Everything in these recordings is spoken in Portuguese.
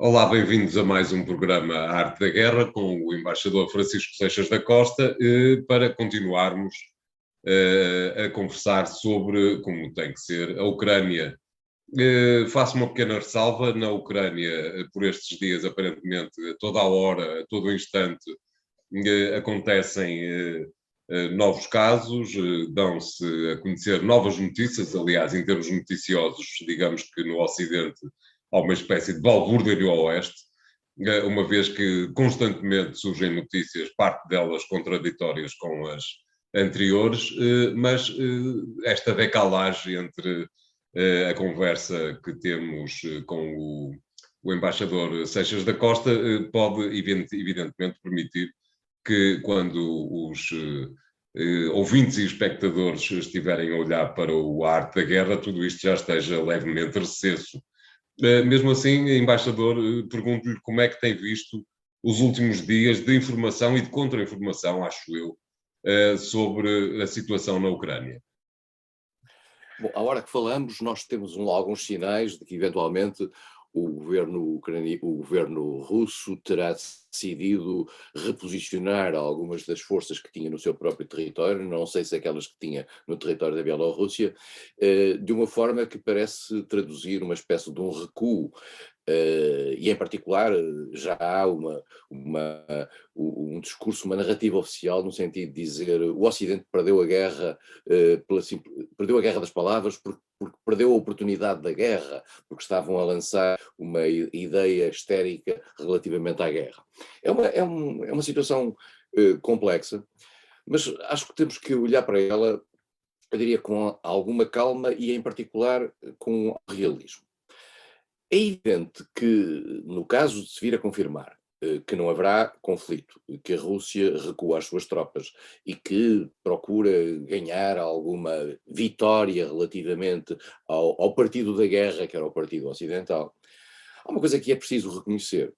Olá, bem-vindos a mais um programa Arte da Guerra com o embaixador Francisco Seixas da Costa, para continuarmos a conversar sobre como tem que ser a Ucrânia. Faço uma pequena ressalva: na Ucrânia, por estes dias, aparentemente, a toda a hora, a todo o instante, acontecem novos casos, dão-se a conhecer novas notícias. Aliás, em termos noticiosos, digamos que no Ocidente há uma espécie de balbúrdia do Oeste, uma vez que constantemente surgem notícias, parte delas contraditórias com as anteriores, mas esta decalagem entre a conversa que temos com o embaixador Seixas da Costa pode, evidentemente, permitir que, quando os ouvintes e espectadores estiverem a olhar para o Arte da Guerra, tudo isto já esteja levemente recesso. Mesmo assim, embaixador, pergunto-lhe como é que tem visto os últimos dias de informação e de contra-informação, acho eu, sobre a situação na Ucrânia. Bom, à hora que falamos, nós temos alguns sinais de que, eventualmente, o governo russo terá decidido reposicionar algumas das forças que tinha no seu próprio território, não sei se aquelas que tinha no território da Bielorrússia, de uma forma que parece traduzir uma espécie de um recuo. E, em particular, já há um discurso, uma narrativa oficial, no sentido de dizer o Ocidente perdeu a guerra, perdeu a guerra das palavras porque perdeu a oportunidade da guerra, porque estavam a lançar uma ideia histérica relativamente à guerra. É uma situação complexa, mas acho que temos que olhar para ela, eu diria, com alguma calma e, em particular, com realismo. É evidente que, no caso de se vir a confirmar que não haverá conflito, que a Rússia recua as suas tropas e que procura ganhar alguma vitória relativamente ao partido da guerra, que era o partido ocidental, há uma coisa que é preciso reconhecer: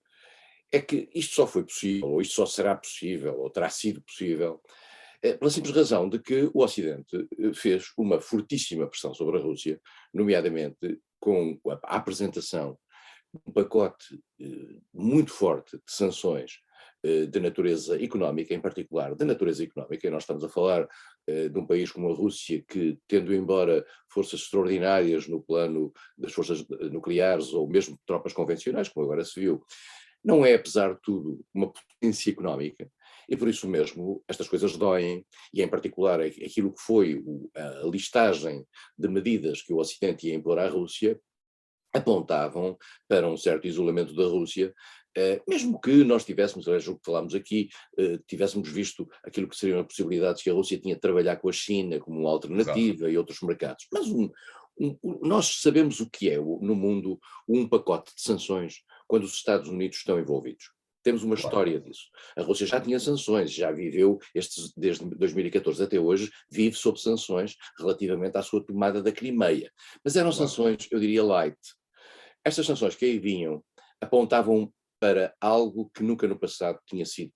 é que isto só foi possível, ou isto só será possível, ou terá sido possível, pela simples razão de que o Ocidente fez uma fortíssima pressão sobre a Rússia, nomeadamente com a apresentação de um pacote muito forte de sanções de natureza económica, em particular de natureza económica, e nós estamos a falar de um país como a Rússia, que, tendo embora forças extraordinárias no plano das forças nucleares ou mesmo tropas convencionais, como agora se viu, não é, apesar de tudo, uma potência económica, e por isso mesmo estas coisas doem, e em particular aquilo que foi a listagem de medidas que o Ocidente ia impor à Rússia, apontavam para um certo isolamento da Rússia, mesmo que nós tivéssemos, aliás, o que falámos aqui, tivéssemos visto aquilo que seriam as possibilidades que a Rússia tinha de trabalhar com a China como uma Exato. alternativa e outros mercados. Mas nós sabemos o que é no mundo um pacote de sanções quando os Estados Unidos estão envolvidos. Temos uma Claro. história disso. A Rússia já tinha sanções, já viveu, desde 2014 até hoje, vive sob sanções relativamente à sua tomada da Crimeia. Mas eram Claro. sanções, eu diria, light. Estas sanções que aí vinham apontavam para algo que nunca no passado tinha sido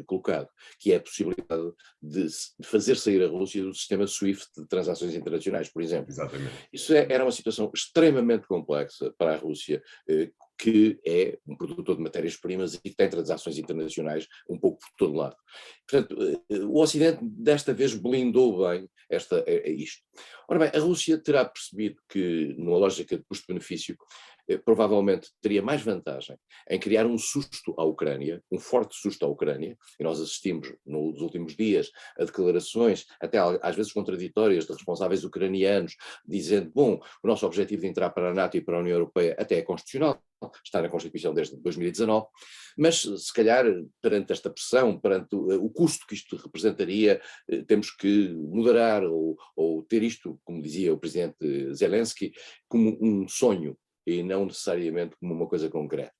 colocado, que é a possibilidade de fazer sair a Rússia do sistema SWIFT de transações internacionais, por exemplo. Exatamente. Isso era uma situação extremamente complexa para a Rússia, que é um produtor de matérias-primas e que tem transações internacionais um pouco por todo lado. Portanto, o Ocidente desta vez blindou bem isto. Ora bem, a Rússia terá percebido que, numa lógica de custo-benefício, provavelmente teria mais vantagem em criar um susto à Ucrânia, um forte susto à Ucrânia, e nós assistimos nos últimos dias a declarações, até às vezes contraditórias, de responsáveis ucranianos, dizendo, bom, o nosso objetivo de entrar para a NATO e para a União Europeia até é constitucional, está na Constituição desde 2019, mas se calhar perante esta pressão, perante o custo que isto representaria, temos que moderar ou ter isto, como dizia o presidente Zelensky, como um sonho e não necessariamente como uma coisa concreta.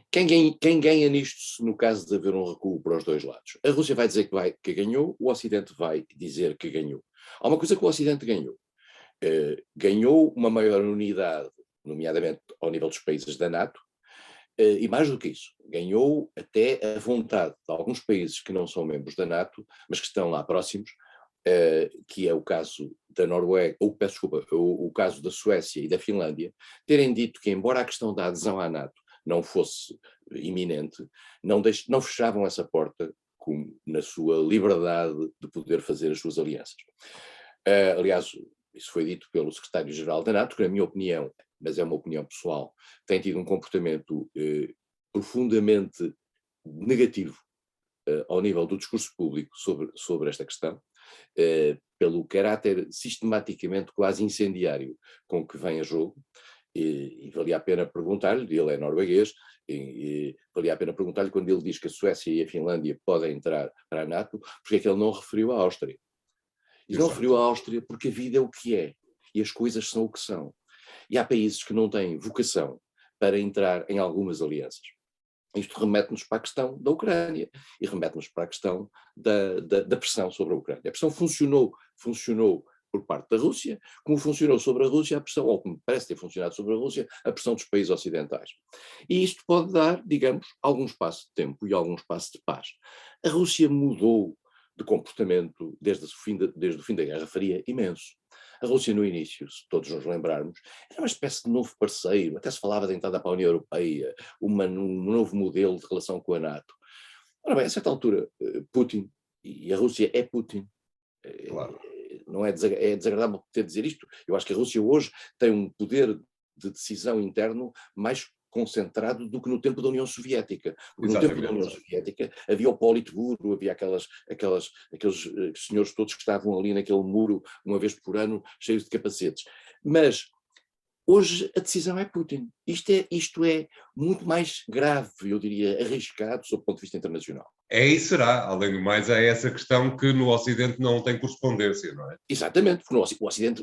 Quem ganha nisto, no caso de haver um recuo para os dois lados? A Rússia vai dizer que ganhou, o Ocidente vai dizer que ganhou. Há uma coisa que o Ocidente ganhou. Ganhou uma maior unidade, nomeadamente ao nível dos países da NATO, e mais do que isso, ganhou até a vontade de alguns países que não são membros da NATO, mas que estão lá próximos, que é o caso da Noruega, ou peço desculpa, o caso da Suécia e da Finlândia, terem dito que, embora a questão da adesão à NATO não fosse iminente, não fechavam essa porta na sua liberdade de poder fazer as suas alianças. Aliás, isso foi dito pelo secretário-geral da NATO, que, na minha opinião, mas é uma opinião pessoal, tem tido um comportamento profundamente negativo ao nível do discurso público sobre esta questão, pelo caráter sistematicamente quase incendiário com que vem a jogo, e valia a pena perguntar-lhe, ele é norueguês, e valia a pena perguntar-lhe, quando ele diz que a Suécia e a Finlândia podem entrar para a NATO, porque é que ele não referiu a Áustria. E não referiu a Áustria porque a vida é o que é, e as coisas são o que são. E há países que não têm vocação para entrar em algumas alianças. Isto remete-nos para a questão da Ucrânia e remete-nos para a questão da pressão sobre a Ucrânia. A pressão funcionou por parte da Rússia, como funcionou sobre a Rússia a pressão, ou como parece ter funcionado sobre a Rússia, a pressão dos países ocidentais. E isto pode dar, digamos, algum espaço de tempo e algum espaço de paz. A Rússia mudou de comportamento desde o fim da Guerra Fria imenso. A Rússia, no início, se todos nos lembrarmos, era uma espécie de novo parceiro, até se falava de entrada para a União Europeia, um novo modelo de relação com a NATO. Ora bem, a certa altura, Putin, e a Rússia é Putin, Claro. não é desagradável ter de dizer isto, eu acho que a Rússia hoje tem um poder de decisão interno mais concentrado do que no tempo da União Soviética. Porque no tempo da União Soviética havia o Politburo, havia aqueles senhores todos que estavam ali naquele muro uma vez por ano, cheios de capacetes. Mas hoje a decisão é Putin. Isto é muito mais grave, eu diria, arriscado, sob o ponto de vista internacional. É e será, além do mais, é essa questão que no Ocidente não tem correspondência, não é? Exatamente, porque o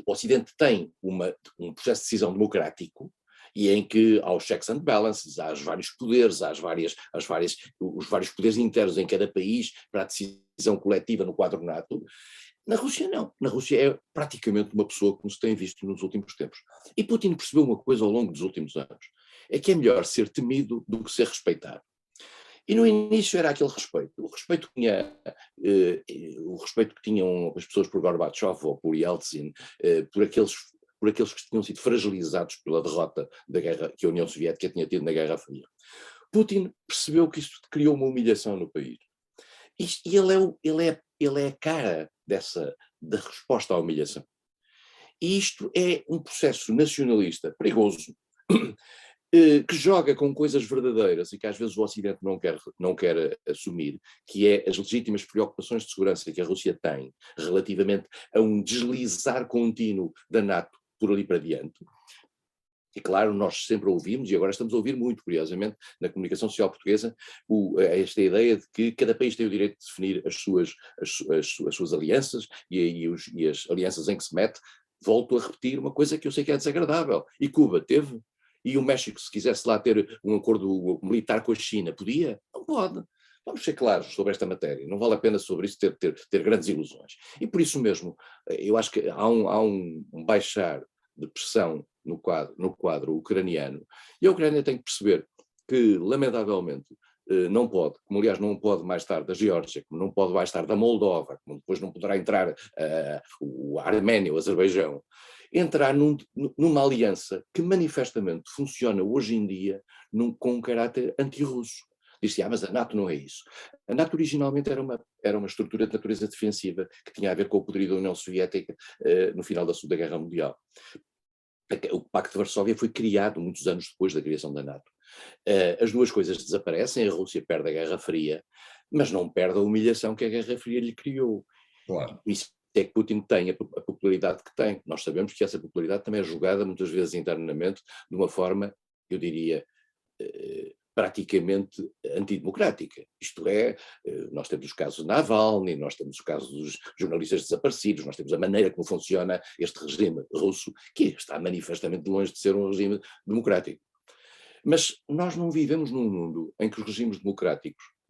Ocidente tem um processo de decisão democrático, e em que há os checks and balances, há os vários poderes, há os vários poderes internos em cada país para a decisão coletiva no quadro NATO. Na Rússia não. Na Rússia é praticamente uma pessoa como se tem visto nos últimos tempos. E Putin percebeu uma coisa ao longo dos últimos anos, é que é melhor ser temido do que ser respeitado. E no início era aquele respeito, o respeito que tinham as pessoas por Gorbachev ou por Yeltsin, por aqueles que tinham sido fragilizados pela derrota da guerra que a União Soviética tinha tido na Guerra Fria. Putin percebeu que isto criou uma humilhação no país. E ele é a cara da resposta à humilhação. E isto é um processo nacionalista perigoso, que joga com coisas verdadeiras e que às vezes o Ocidente não quer assumir, que é as legítimas preocupações de segurança que a Rússia tem relativamente a um deslizar contínuo da NATO por ali para diante. E claro, nós sempre ouvimos, e agora estamos a ouvir muito, curiosamente, na comunicação social portuguesa, esta ideia de que cada país tem o direito de definir as suas alianças e as alianças em que se mete. Volto a repetir uma coisa que eu sei que é desagradável. E Cuba teve? E o México, se quisesse lá ter um acordo militar com a China, podia? Não pode. Vamos ser claros sobre esta matéria, não vale a pena sobre isso ter grandes ilusões. E por isso mesmo, eu acho que há um baixar de pressão no quadro ucraniano, e a Ucrânia tem que perceber que, lamentavelmente, não pode, como aliás não pode mais tarde da Geórgia, como não pode mais tarde da Moldova, como depois não poderá entrar a Arménia, o Azerbaijão, entrar numa aliança que manifestamente funciona hoje em dia com um caráter anti-russo. Diz-se, mas a NATO não é isso. A NATO originalmente era uma estrutura de natureza defensiva que tinha a ver com o poderio da União Soviética no final da Segunda Guerra Mundial. O Pacto de Varsóvia foi criado muitos anos depois da criação da NATO. As duas coisas desaparecem, a Rússia perde a Guerra Fria, mas não perde a humilhação que a Guerra Fria lhe criou. Claro. Isso é que Putin tem a popularidade que tem. Nós sabemos que essa popularidade também é jogada muitas vezes internamente de uma forma, eu diria, praticamente antidemocrática. Isto é, nós temos os casos de Navalny, nós temos os casos dos jornalistas desaparecidos, nós temos a maneira como funciona este regime russo, que está manifestamente longe de ser um regime democrático. Mas nós não vivemos num mundo em que os regimes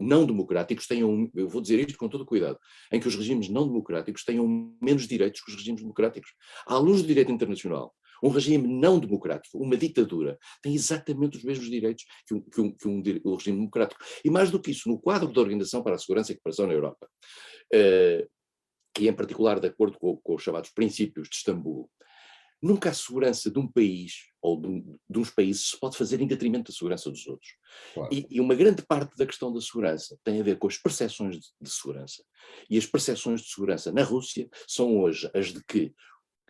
não democráticos tenham, eu vou dizer isto com todo cuidado, em que os regimes não democráticos tenham menos direitos que os regimes democráticos. À luz do direito internacional, um regime não democrático, uma ditadura, tem exatamente os mesmos direitos que um regime democrático. E mais do que isso, no quadro da Organização para a Segurança e Cooperação na Europa, e em particular de acordo com os chamados princípios de Istambul, nunca a segurança de um país ou de uns países se pode fazer em detrimento da segurança dos outros. Claro. E uma grande parte da questão da segurança tem a ver com as percepções de segurança. E as percepções de segurança na Rússia são hoje as de que,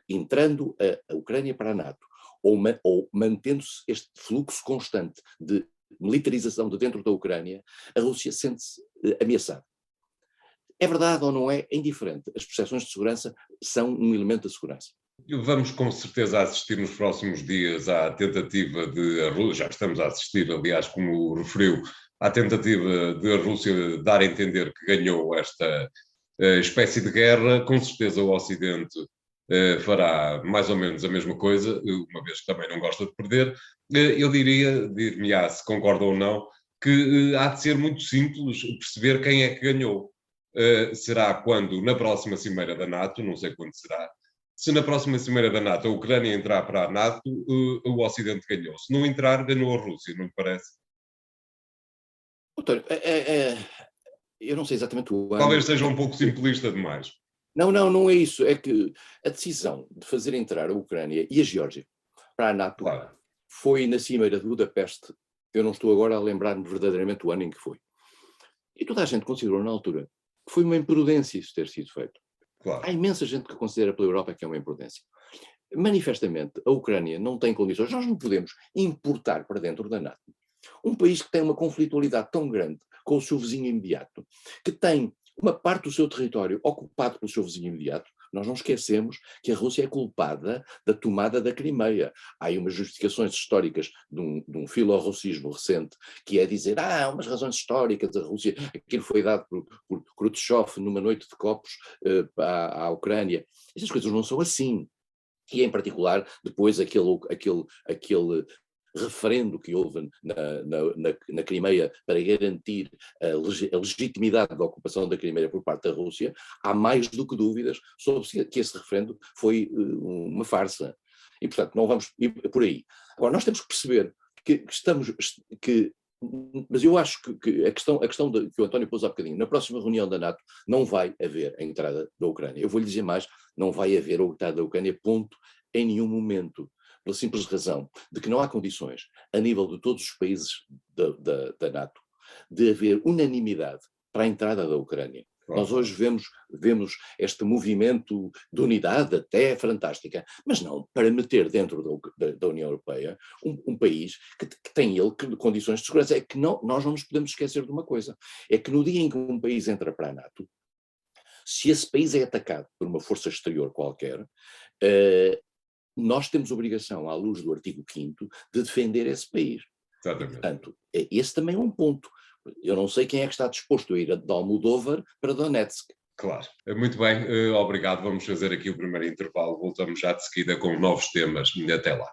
entrando a Ucrânia para a NATO, ou mantendo-se este fluxo constante de militarização de dentro da Ucrânia, a Rússia sente-se ameaçada. É verdade ou não é? É indiferente. As percepções de segurança são um elemento da segurança. Vamos com certeza assistir nos próximos dias à tentativa de a Rússia, já estamos a assistir, aliás, como referiu, à tentativa de a Rússia dar a entender que ganhou esta espécie de guerra. Com certeza o Ocidente fará mais ou menos a mesma coisa, uma vez que também não gosta de perder. Eu dir-me-á, se concorda ou não, que há de ser muito simples perceber quem é que ganhou. Será quando, na próxima cimeira da NATO, não sei quando será, se na próxima cimeira da NATO a Ucrânia entrar para a NATO, o Ocidente ganhou. Se não entrar, ganhou a Rússia, não lhe parece? Doutor, eu não sei exatamente o ano. Talvez seja um pouco simplista demais. Não é isso. É que a decisão de fazer entrar a Ucrânia e a Geórgia para a NATO foi na cimeira de Budapeste. Eu não estou agora a lembrar-me verdadeiramente o ano em que foi. E toda a gente considerou na altura que foi uma imprudência isso ter sido feito. Claro. Há imensa gente que considera pela Europa que é uma imprudência. Manifestamente, a Ucrânia não tem condições. Nós não podemos importar para dentro da NATO um país que tem uma conflitualidade tão grande com o seu vizinho imediato, que tem uma parte do seu território ocupado pelo seu vizinho imediato. Nós não esquecemos que a Rússia é culpada da tomada da Crimeia. Há aí umas justificações históricas de um filorrussismo recente, que é dizer, há umas razões históricas da Rússia, aquilo foi dado por Khrushchev numa noite de copos à Ucrânia. Estas coisas não são assim. E em particular, depois aquele referendo que houve na Crimeia para garantir a legitimidade da ocupação da Crimeia por parte da Rússia, há mais do que dúvidas sobre que esse referendo foi uma farsa. E, portanto, não vamos ir por aí. Agora, nós temos que perceber mas eu acho que a questão que o António pôs há bocadinho, na próxima reunião da NATO não vai haver a entrada da Ucrânia. Eu vou-lhe dizer mais, não vai haver a entrada da Ucrânia, ponto, em nenhum momento. Pela simples razão de que não há condições, a nível de todos os países da NATO, de haver unanimidade para a entrada da Ucrânia. Nós hoje vemos este movimento de unidade até fantástica, mas não para meter dentro da União Europeia um país que tem condições de segurança. É que nós não nos podemos esquecer de uma coisa, é que no dia em que um país entra para a NATO, se esse país é atacado por uma força exterior qualquer, nós temos obrigação, à luz do artigo 5º, de defender esse país. Exatamente. Portanto, esse também é um ponto. Eu não sei quem é que está disposto a ir de Almodóvar para Donetsk. Claro. Muito bem, obrigado. Vamos fazer aqui o primeiro intervalo. Voltamos já de seguida com novos temas. Até lá.